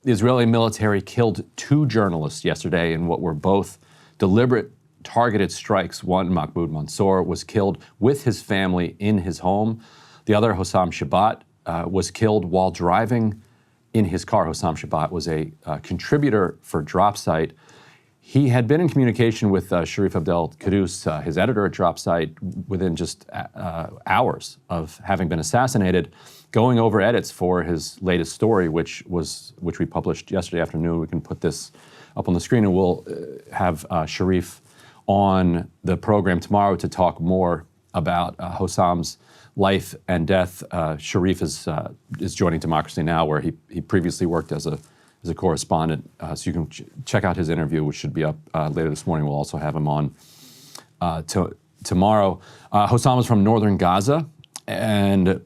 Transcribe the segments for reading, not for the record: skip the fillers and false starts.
the Israeli military killed 2 journalists yesterday in what were both deliberate targeted strikes. One, Mahmoud Mansour, was killed with his family in his home. The other, Hossam Shabbat, was killed while driving in his car. Hossam Shabbat was a contributor for DropSite. He had been in communication with Sharif Abdel Quddus, his editor at DropSite, within just hours of having been assassinated, going over edits for his latest story, which we published yesterday afternoon. We can put this up on the screen, and we'll have Sharif on the program tomorrow to talk more about Hossam's life and death. Sharif is joining Democracy Now!, where he previously worked as a correspondent. So you can check out his interview, which should be up later this morning. We'll also have him on tomorrow. Hossam is from northern Gaza and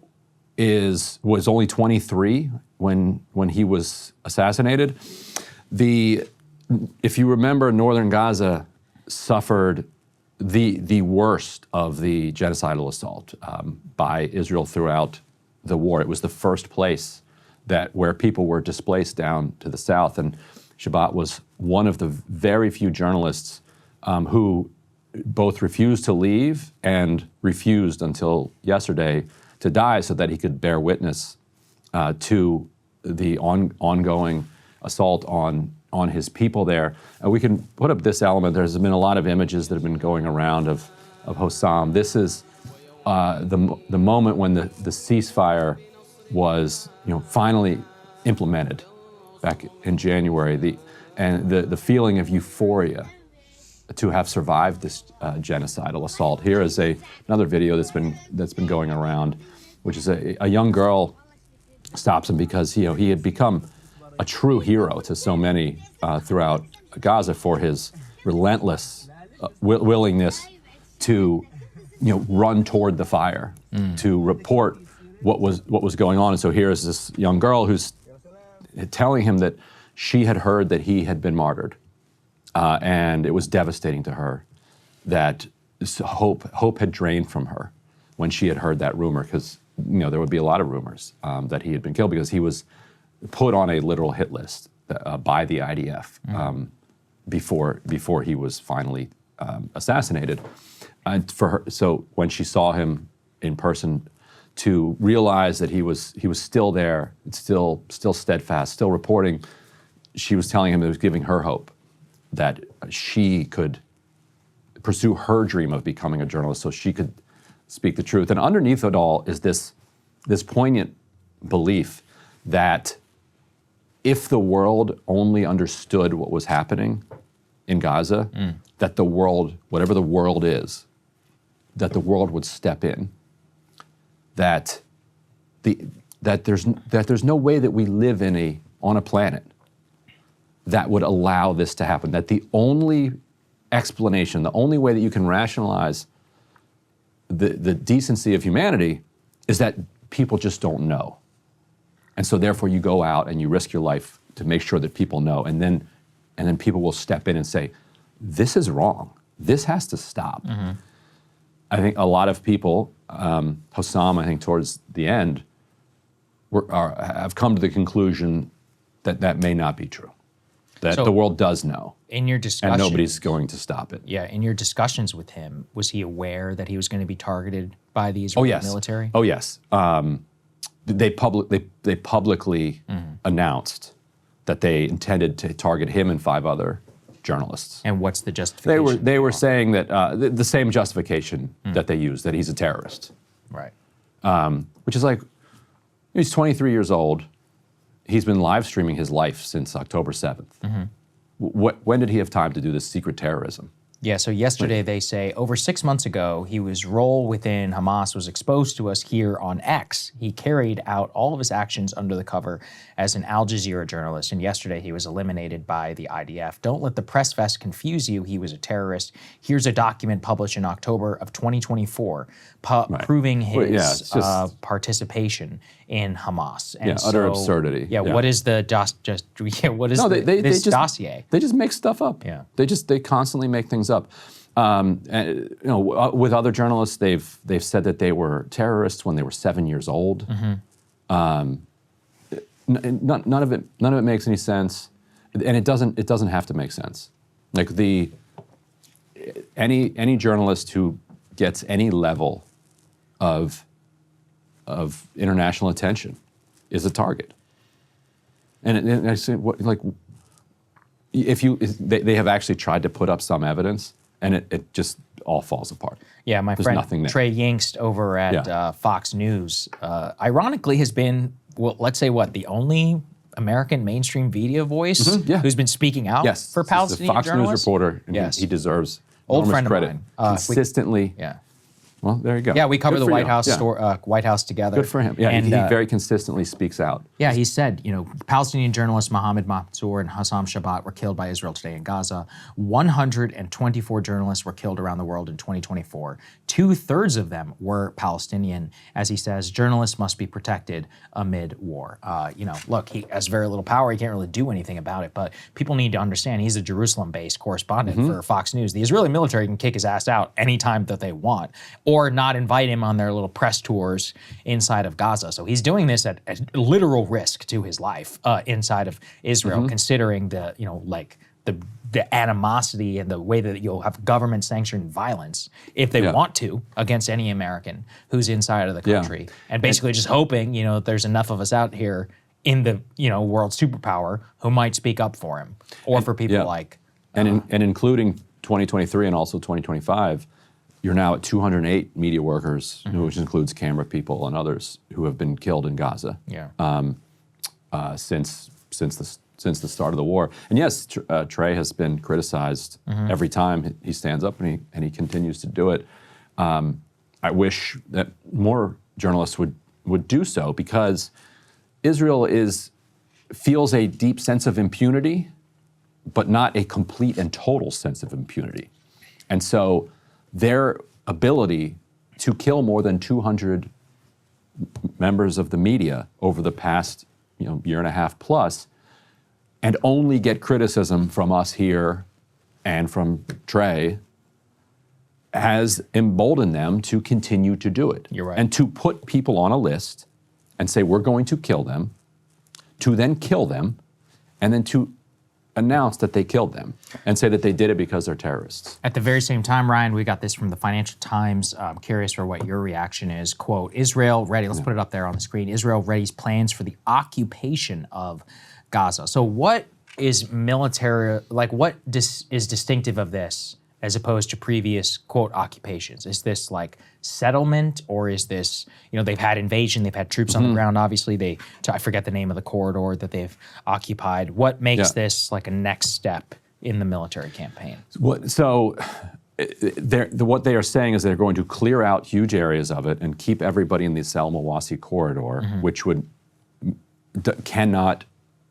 was only 23 when he was assassinated. If you remember, northern Gaza suffered the worst of the genocidal assault by Israel throughout the war. It was the first place where people were displaced down to the south, and Shabbat was one of the very few journalists who both refused to leave and refused until yesterday to die so that he could bear witness to the ongoing assault on his people there. We can put up this element. There's been a lot of images that have been going around of Hossam. This is the moment when the ceasefire was finally implemented back in January. The feeling of euphoria to have survived this genocidal assault. Here is another video that's been going around, which is a young girl stops him because he had become a true hero to so many throughout Gaza for his relentless willingness to run toward the fire, to report what was going on. And so here is this young girl who's telling him that she had heard that he had been martyred, and it was devastating to her that hope had drained from her when she had heard that rumor, because there would be a lot of rumors that he had been killed, because he was put on a literal hit list by the IDF before he was finally assassinated. And for her, so when she saw him in person, to realize that he was still there, still steadfast, still reporting, she was telling him it was giving her hope that she could pursue her dream of becoming a journalist, so she could speak the truth. And underneath it all is this poignant belief that if the world only understood what was happening in Gaza, that the world, whatever the world is, that the world would step in. That there's no way that we live on a planet that would allow this to happen. That the only explanation, the only way that you can rationalize the decency of humanity is that people just don't know. And so therefore you go out and you risk your life to make sure that people know, and then people will step in and say, this is wrong. This has to stop. Mm-hmm. I think a lot of people, Hossam, I think towards the end, have come to the conclusion that may not be true. That the world does know. In your discussions, and nobody's going to stop it. Yeah, in your discussions with him, was he aware that he was going to be targeted by the Israeli military? Oh yes. They publicly announced that they intended to target him and 5 other journalists. And what's the justification? They were saying that the same justification that they used, that he's a terrorist. Right. Which is like, he's 23 years old. He's been live streaming his life since October 7th. Mm-hmm. When did he have time to do this secret terrorism? Yeah, so yesterday they say over 6 months ago, his role within Hamas was exposed to us here on X. He carried out all of his actions under the cover as an Al Jazeera journalist, and yesterday he was eliminated by the IDF. Don't let the press fest confuse you. He was a terrorist. Here's a document published in October of 2024 proving his participation in Hamas. And utter absurdity. Yeah, what is the this dossier? They just make stuff up. Yeah, they constantly make things up. With other journalists, they've said that they were terrorists when they were 7 years old. Mm-hmm. none of it makes any sense, and it doesn't have to make sense. Like any journalist who gets any level of international attention is a target. And I say, they have actually tried to put up some evidence, and it just all falls apart. Yeah, my There's friend nothing there. Trey Yingst over at Fox News, ironically, has been, well, let's say the only American mainstream media voice who's been speaking out for Palestinian Fox journalists. News reporter, and he deserves old enormous friend credit. of mine. Consistently. Well, there you go. Yeah, we cover Good the for White you. House Yeah. White House together. Good for him. Yeah, and, he very consistently speaks out. Yeah, he said, Palestinian journalists Mohammed Mansour and Hossam Shabbat were killed by Israel today in Gaza. 124 journalists were killed around the world in 2024. 2/3 of them were Palestinian. As he says, journalists must be protected amid war. Look, he has very little power. He can't really do anything about it. But people need to understand he's a Jerusalem-based correspondent for Fox News. The Israeli military can kick his ass out anytime that they want, or not invite him on their little press tours inside of Gaza. So he's doing this at literal risk to his life inside of Israel, considering the animosity and the way that you'll have government-sanctioned violence if they want to against any American who's inside of the country, and basically just hoping that there's enough of us out here in the world superpower who might speak up for him or for people like and including 2023 and also 2025. You're now at 208 media workers, which includes camera people and others who have been killed in Gaza. Since the start of the war. And yes, Trey has been criticized every time he stands up, and he continues to do it. I wish that more journalists would do so, because Israel feels a deep sense of impunity, but not a complete and total sense of impunity. And so their ability to kill more than 200 members of the media over the past year and a half plus, and only get criticism from us here and from Trey, has emboldened them to continue to do it. You're right. And to put people on a list and say, we're going to kill them, to then kill them, and then to announce that they killed them and say that they did it because they're terrorists. At the very same time, Ryan, we got this from the Financial Times. I'm curious for what your reaction is. Quote, Israel ready, let's put it up there on the screen. Israel readies plans for the occupation of Gaza. So what is military, what is distinctive of this as opposed to previous, quote, occupations? Is this like settlement, or is this, they've had invasion, they've had troops on the ground, obviously, I forget the name of the corridor that they've occupied. What makes this like a next step in the military campaign? So what they are saying is they're going to clear out huge areas of it and keep everybody in the Al-Mawasi corridor, which cannot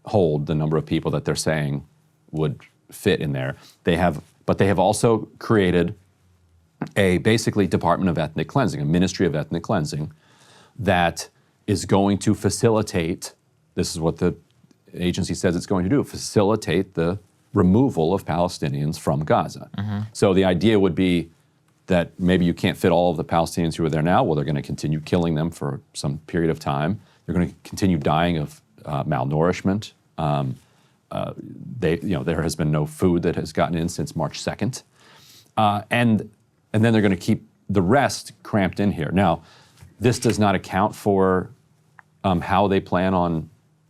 hold the number of people that they're saying would fit in there. But they have also created a basically Department of Ethnic Cleansing, a Ministry of Ethnic Cleansing, that is going to facilitate, this is what the agency says it's going to do, facilitate the removal of Palestinians from Gaza. So the idea would be that maybe you can't fit all of the Palestinians who are there now. Well, they're going to continue killing them for some period of time. They're going to continue dying of malnourishment. There has been no food that has gotten in since March 2nd. And then they're going to keep the rest cramped in here. Now, this does not account for how they plan on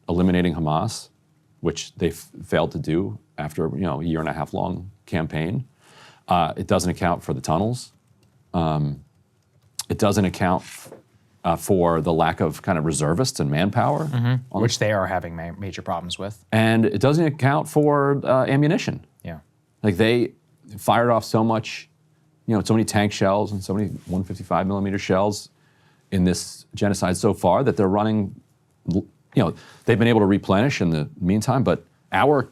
eliminating Hamas, which they failed to do after a year and a half long campaign. It doesn't account for the tunnels. It doesn't account for the lack of kind of reservists and manpower. Which they are having major problems with. And it doesn't account for ammunition. Yeah. Like they fired off so much, so many tank shells and so many 155 millimeter shells in this genocide so far that they're running, they've been able to replenish in the meantime, but our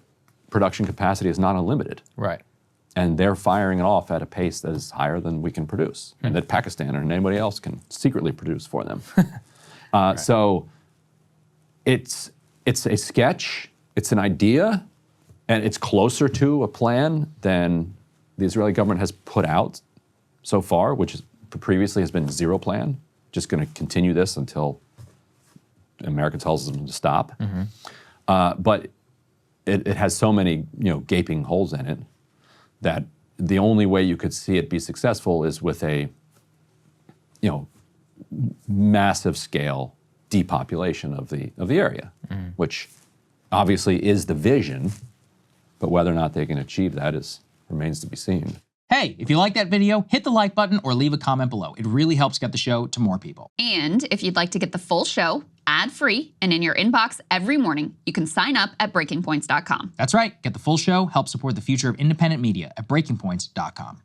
production capacity is not unlimited. Right. And they're firing it off at a pace that is higher than we can produce, and that Pakistan or anybody else can secretly produce for them. So it's a sketch, it's an idea, and it's closer to a plan than the Israeli government has put out so far, which previously has been zero plan, just going to continue this until America tells them to stop. But it has so many gaping holes in it that the only way you could see it be successful is with a massive scale depopulation of the area, which obviously is the vision, but whether or not they can achieve that remains to be seen. Hey, if you like that video, hit the like button or leave a comment below. It really helps get the show to more people. And if you'd like to get the full show ad-free and in your inbox every morning, you can sign up at breakingpoints.com. That's right. Get the full show, help support the future of independent media at breakingpoints.com.